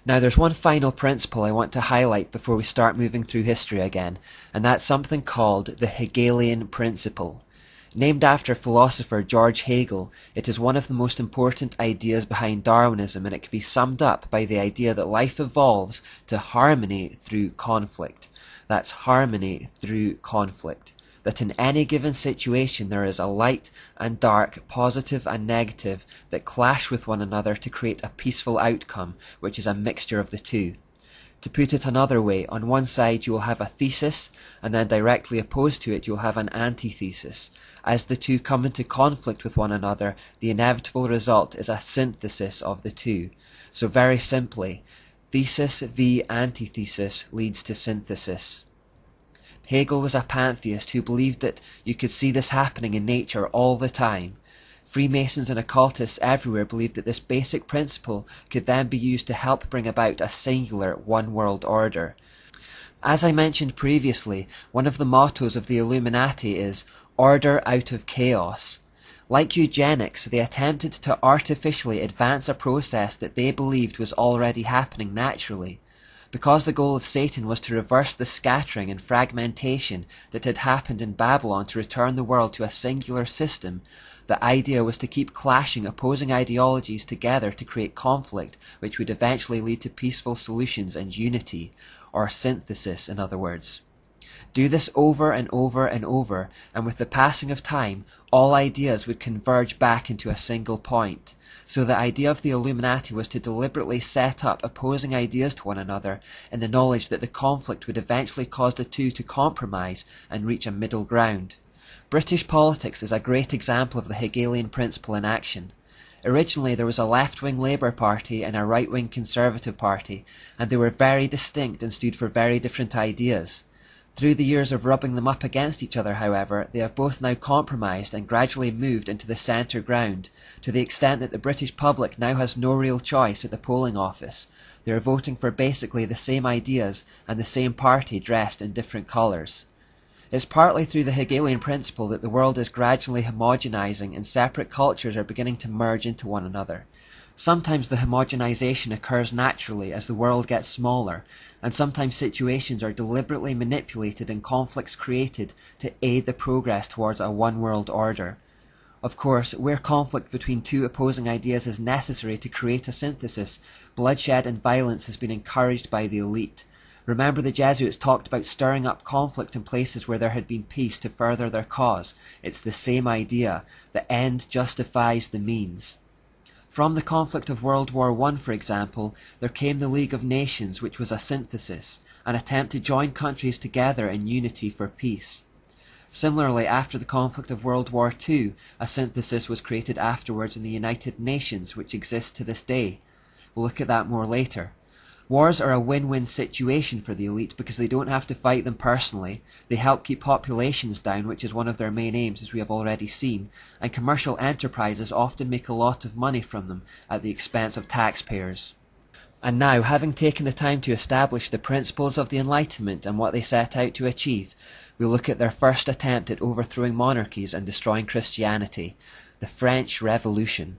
Now there's one final principle I want to highlight before we start moving through history again, and that's something called the Hegelian principle. Named after philosopher George Hegel, it is one of the most important ideas behind Darwinism, and it can be summed up by the idea that life evolves to harmony through conflict. That's harmony through conflict. That in any given situation there is a light and dark, positive and negative, that clash with one another to create a peaceful outcome, which is a mixture of the two. To put it another way, on one side you will have a thesis, and then directly opposed to it you'll have an antithesis. As the two come into conflict with one another, the inevitable result is a synthesis of the two. So very simply, thesis v antithesis leads to synthesis. Hegel was a pantheist who believed that you could see this happening in nature all the time. Freemasons and occultists everywhere believed that this basic principle could then be used to help bring about a singular one-world order. As I mentioned previously, one of the mottos of the Illuminati is "order out of chaos." Like eugenics, they attempted to artificially advance a process that they believed was already happening naturally. Because the goal of Satan was to reverse the scattering and fragmentation that had happened in Babylon to return the world to a singular system, the idea was to keep clashing opposing ideologies together to create conflict, which would eventually lead to peaceful solutions and unity, or synthesis in other words. Do this over and over and over, and with the passing of time, all ideas would converge back into a single point. So the idea of the Illuminati was to deliberately set up opposing ideas to one another in the knowledge that the conflict would eventually cause the two to compromise and reach a middle ground. British politics is a great example of the Hegelian principle in action. Originally there was a left-wing Labour Party and a right-wing Conservative Party, and they were very distinct and stood for very different ideas. Through the years of rubbing them up against each other, however, they have both now compromised and gradually moved into the centre ground, to the extent that the British public now has no real choice at the polling office. They are voting for basically the same ideas and the same party dressed in different colours. It's partly through the Hegelian principle that the world is gradually homogenizing and separate cultures are beginning to merge into one another. Sometimes the homogenization occurs naturally as the world gets smaller, and sometimes situations are deliberately manipulated and conflicts created to aid the progress towards a one-world order. Of course, where conflict between two opposing ideas is necessary to create a synthesis, bloodshed and violence has been encouraged by the elite. Remember, the Jesuits talked about stirring up conflict in places where there had been peace to further their cause. It's the same idea. The end justifies the means. From the conflict of World War I, for example, there came the League of Nations, which was a synthesis, an attempt to join countries together in unity for peace. Similarly, after the conflict of World War II, a synthesis was created afterwards in the United Nations, which exists to this day. We'll look at that more later. Wars are a win-win situation for the elite because they don't have to fight them personally, they help keep populations down, which is one of their main aims as we have already seen, and commercial enterprises often make a lot of money from them at the expense of taxpayers. And now, having taken the time to establish the principles of the Enlightenment and what they set out to achieve, we'll look at their first attempt at overthrowing monarchies and destroying Christianity, the French Revolution.